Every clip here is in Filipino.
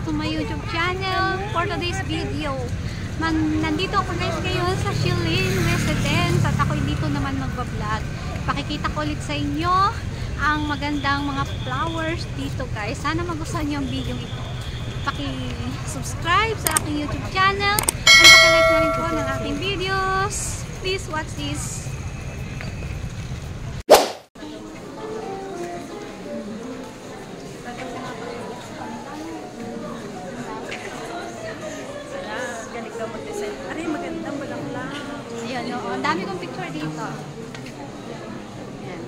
back to my YouTube channel. For today's video, nandito ako guys ngayon sa Shilin Residence at ako dito naman magbablog. Pakikita ko ulit sa inyo ang magandang mga flowers dito guys. Sana magustuhan niyo ang video ito. Paki-subscribe sa aking YouTube channel and paki-like na rin po ng aking videos. Please watch this. Ayan, no? Ang dami kong picture dito. Ayan.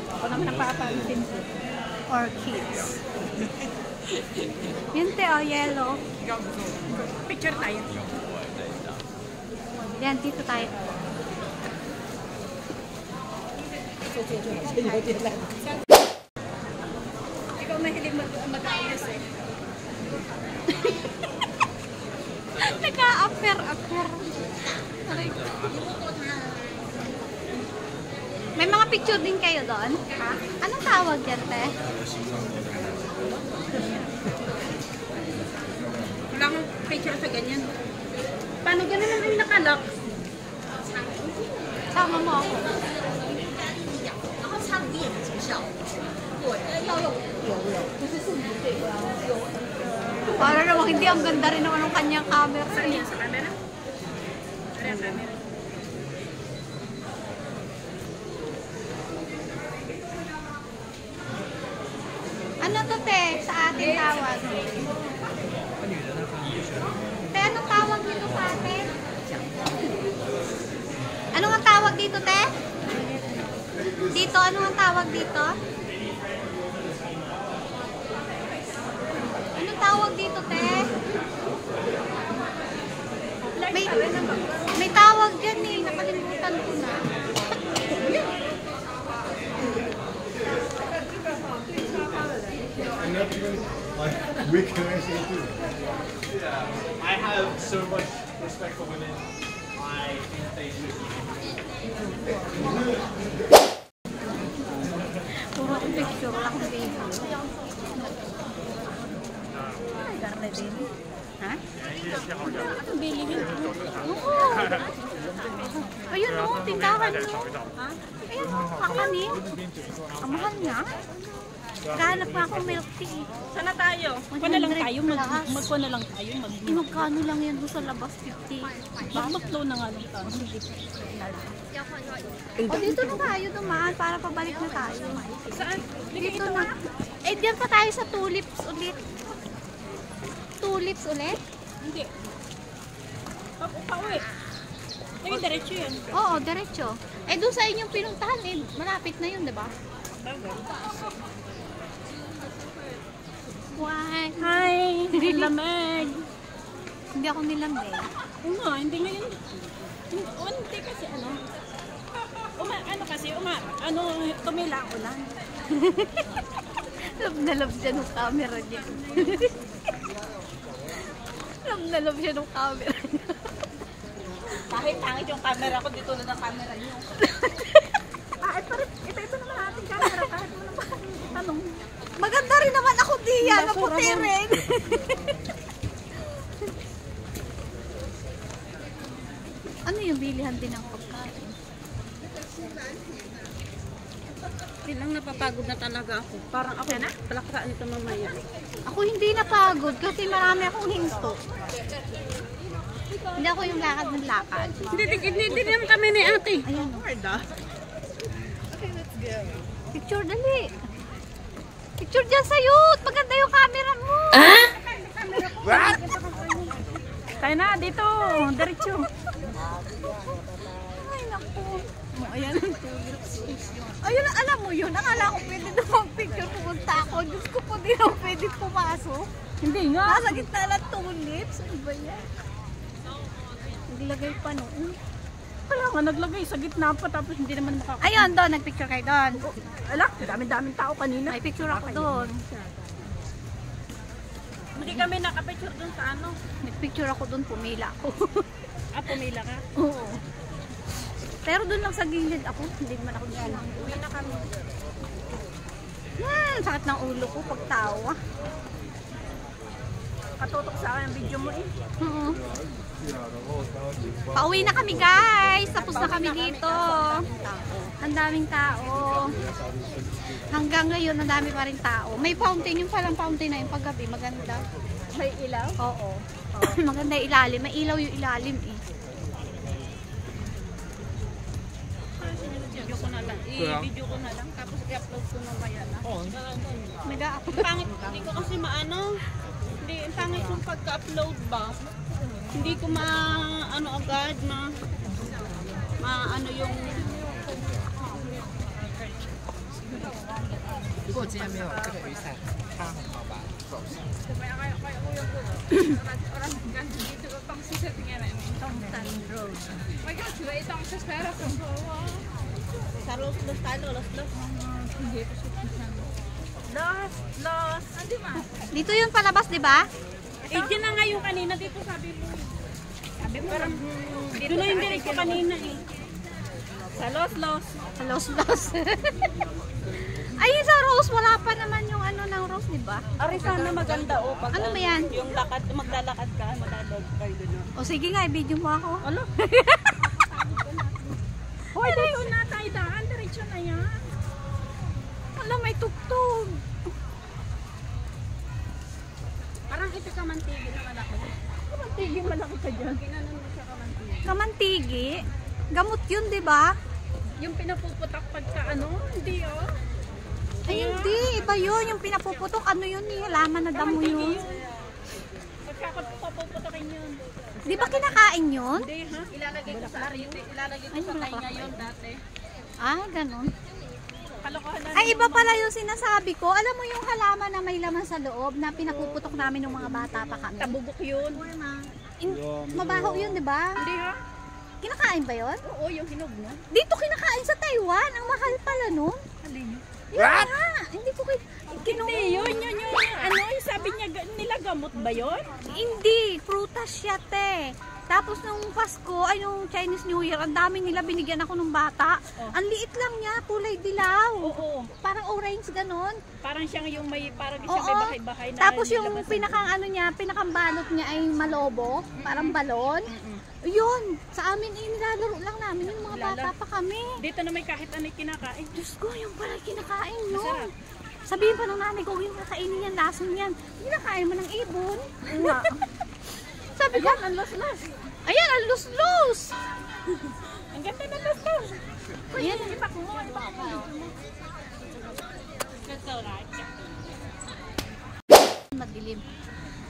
Ako naman napapansin ko. Orchids. Yun te, oh, yellow. Picture tayo. Yan, dito tayo. Ikaw mahilig mag-ayos eh. Nag-a-apper-apper. May mga picture din kayo doon? Ha? Anong tawag yan, te? Wala akong picture sa ganyan. Paano ganun naman yung nakalock? Sama mo ako. Para namang hindi ang ganda rin naman ng kanyang camera. Saan yan? Sa camera? Ano yung camera? Ano to, te? Sa ating tawag? Te, anong tawag dito sa atin? Ano ang tawag dito, te? Dito, ano ang tawag dito? Anong tawag dito, te? May tawag dyan eh. Nakalimutan ko na. We can actually do it. Yeah, I have so much respect for women. I think they should be. Puro akong picture, wala akong baby. Ay, garne din. Ha? Anong bilhin? Oo. Ayun o, tindahan nyo. Ayun o, kakanin. Ang mahal nga. Kahanap nga akong milk tea. Sana tayo? Magkuha na lang tayo. Magkuha na lang tayo. Magkano lang yan doon sa labas, 50. Mag-flow na nga lang tayo. O dito na tayo dumaan para pabalik na tayo. Saan? Dito na. Eh, diyan pa tayo sa tulips ulit. Tulips ulit? Hindi. Pauwi. Naging diretso yan. Oo, diretso. Eh, doon sa inyong pinuntahan, eh, malapit na yun, di ba? Why? Hi! Lamig! Hindi ako nilamig. Oo nga, hindi ngayon. Hindi kasi ano. Tumila ako lang. Love na love siya ng camera niya. Love na love siya ng camera niya. Kahit tangit yung camera ko, dito na ng camera niyo. Ito naman ating camera. Kahit mo naman. Anong? Maganda rin naman ako diyan. Naputi rin. Ano yung bilihan din ng pagkain? Bilang napapagod na talaga ako. Parang ako na? Palakasaan nito mamaya. Ako hindi napagod kasi marami akong hinto. Hindi ako yung lakad ng lakad. Hindi naman kami ni ate. Ayan o. Okay, let's go. Picture dali. Picture dyan sa'yo. Maganda yung camera mo. What? Tayo na, dito. Diretso. Ay, naku. Ayan ang tulips. Ayun, alam mo yun. Akala ko pwede na mag-picture pumunta ako. Diyos ko po, di na pwede pumasok. Hindi nga. Nasa gitna lang tulips. Ano ba yan? Naglagay pa noon. Kaya nga, naglagay sa gitna pa tapos hindi naman makakita. Ayun, doon. Nagpicture kayo doon. Alak, daming tao kanina. May picture ako doon. Hindi kami nakapicture dun sa ano. Nagpicture ako doon. Pumila ako. Pumila ka? Oo. Pero doon lang sa gilid ako, hindi naman ako dyan. Uwi na kami. Sakit ng ulo ko pag tawa. Katutok sa akin ang video mo eh. Pauwi na kami guys. Tapos na kami dito. Ang daming tao. Hanggang ngayon, ang dami pa rin tao. May fountain, yung palang fountain na yung paggabi. Maganda. May ilaw? Oo. Maganda yung ilalim. May ilaw yung ilalim eh. Video ko na lang. I-video ko na lang. Tapos i-upload ko mamaya na. Nag-a-upload. Pangit, hindi ko kasi maano. Hindi, ang pangit yung pagka-upload ba? Hindi ko ano agad, ano yung... Sa los talo, los. Los. Andi ma. Dito yun palabas, di ba? Eh, dyan na nga yung kanina dito, sabi mo. Parang, dito na yung direct ko kanina eh. Sa los. Los. Ayun sa Rose, wala pa naman yung ano ng Rose, di ba? Ari sana maganda o. Pag, Ano ba yan? Yung lakad, maglalakad ka, maglalakad kayo doon. O sige nga, i-video mo ako. Ano? Hoy, dito na tayo daan. Diretso na yan. Wala, may tugtog. Parang ito kamantigi na malaki. Kamantigi malaki ka dyan. Ginanon mo siya kamantigi. Kamantigi. Gamot yun, di ba? Yung pinapuputak pagka ano, hindi oh. Ay, hindi. Iba yun. Yung pinapuputok, ano yun eh. Halaman na damo yun. Pagkakapuputakin yun. Di ba kinakain yun? Hindi ha? Ilalagay ko sa ari, ilalagay ko sa tainga yun dati. Ah, ganun. Kalokohan na. Ay, iba pala yung sinasabi ko. Alam mo yung halaman na may laman sa loob na pinapuputok namin ng mga bata pa kami? Tabugok yun. Mabaho yun, di ba? Hindi ha? Kinakain ba yun? Oo, yung hinog mo. Dito kinakain sa Taiwan. Ang mahal pala nun. Alin? What? Hindi ko Hindi, yun. Ano, yung sabi niya, nila gamot ba yun? Hindi. Prutas siya, te. Tapos nung Pasko, ay nung Chinese New Year, ang dami nila binigyan ako ng bata. Oh. Ang liit lang niya, kulay dilaw. Oo. Parang orange ganon. Parang siyang yung parang Oo. siya may bahay-bahay na. Tapos yung nilabas. pinakang ano niya, pinakang balot niya ay malobo, parang balon. Yun, sa amin ay nilalaro lang namin yung mga bata pa kami. Dito na may kahit ano kinakain. Diyos ko, yung pala kinakain no. Masarap. Sabihin pa ng nanay ko, yung kakainin yan, lason yan. Kinakain mo ng ibon. Sabi ko, Ang los-los. ayan, ang lus-lus. Ang ganda na los-los. Ayan, Ipak mo. That's alright. madilim.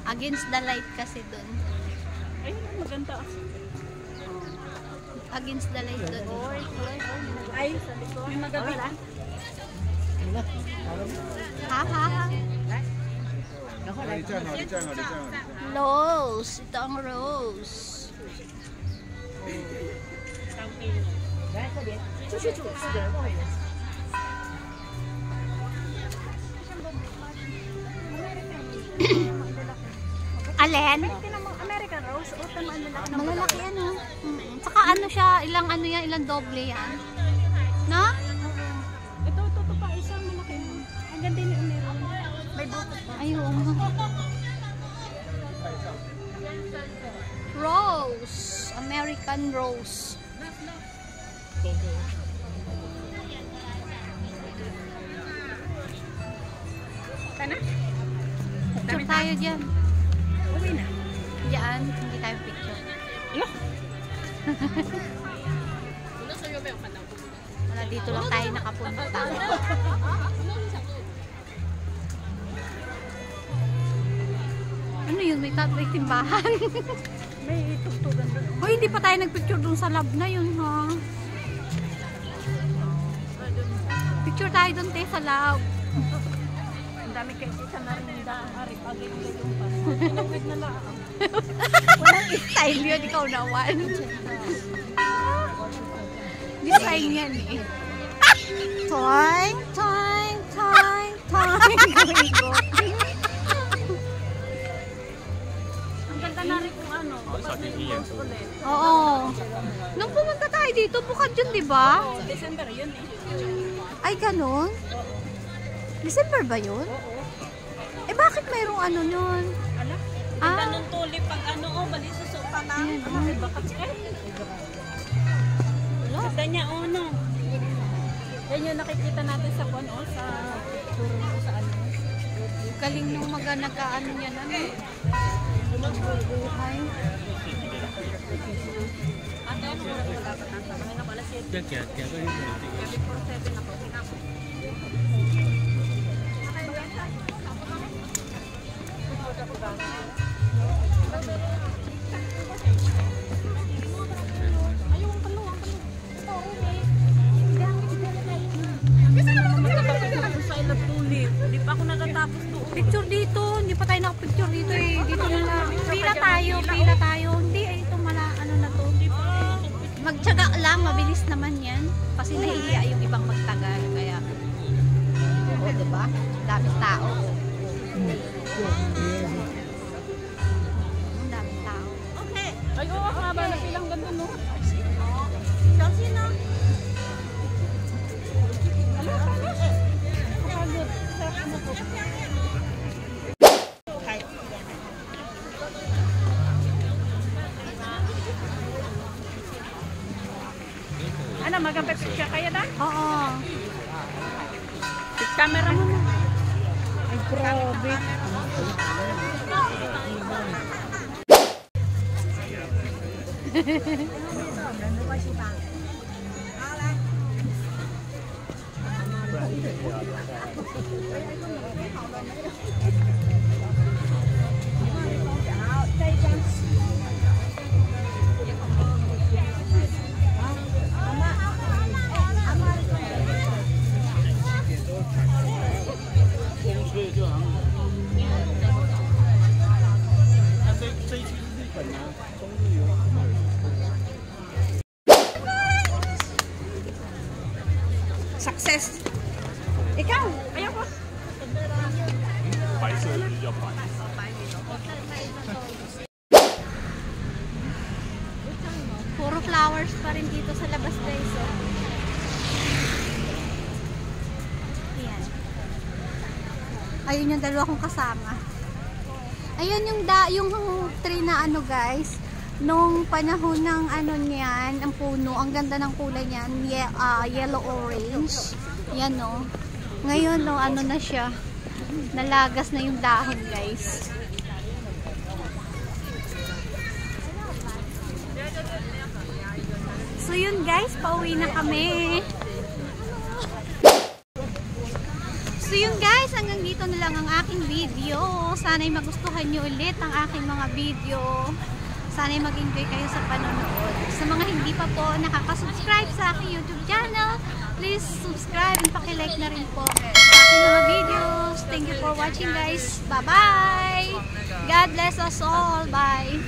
Against the light kasi dun. Ay, maganda. Against the light dun. Ay, may magabi. Ha. Rose. Ito ang rose. Alin? American Rose o tamaan nila. Malalaki ano. Saka ano siya, ilang ano yan, ilang doble yan. No? Ito pa isang malaki. Ang ganda ni Umero. May bukod pa. Ayun. Rose. American rose. Tana? Picture tayo dyan. Uwi na. Diyan, hindi tayo picture. Ala. Wala, dito lang tayo nakapunta. Ano yun? May timbahan. May tugtugan doon. Hoy, hindi pa tayo nagpicture dun sa lab na yun, ha? Picture tayo dun, te, sa lab. Ang dami kayo isa na rin yung daan. Ari, pagay ko yung pa. Tinawid na lang. Walang style yun, ikaw naman. Design yan eh. Toing, toing, toing, toing. Go. Ang ganda na rin kung ano. Ulit. Oo. Nung pumunta tayo dito, bukad yun, di ba? Oo, December yun eh. Ay, ganun? December ba yun? Eh, bakit mayroong ano yun? Ala, Ah. ganda nung tulip pag ano, oh, balisus pa lang. Ay, bakat ka. Ganda niya, oh, no. Yan yung nakikita natin sa kwan, oh, sa turo mo sa ano. Galing nung nag-ano yan, ano? Buhay. Ate, ano mo na dapat nasa? Kami na pala siya. Kaya before 7 ako. Sa ilap tulip. Hindi pa ako natatapos doon. Picture dito, hindi pa tayo nakapicture dito eh. Dito na lang. Pila tayo. Hindi, ay ito ano na to. Magtyaga lang, mabilis naman yan. Kasi nahihiya yung ibang magtagal. Kaya, oo, diba? Daming tao. Daming tao. Okay. Ay, oo, haba na silang ganda, no? Chelsea na. Ano, magpapicture kayo na? Oo. Camera mo na. Ay, grabe. Success. Ikaw, ayaw ko. 白色的比较白。 Puro flowers pa rin dito sa labas guys. Oh. Ayan. Ayun yung dalawa kong kasama. Ayun yung tree na ano guys. Nung panahon ng ano niyan, ang puno, ang ganda ng kulay niyan, yellow orange. Yan no. Ngayon no, ano na siya. Nalagas na yung dahon guys. So yun guys, pauwi na kami. So yun guys, hanggang dito na lang ang aking video. Sana'y magustuhan nyo ulit ang aking mga video. Sana'y mag-enjoy kayo sa panonood. Sa mga hindi pa po nakaka-subscribe sa aking YouTube channel, please subscribe and paki-like na rin po sa aking mga videos. Thank you for watching guys. Bye-bye! God bless us all. Bye!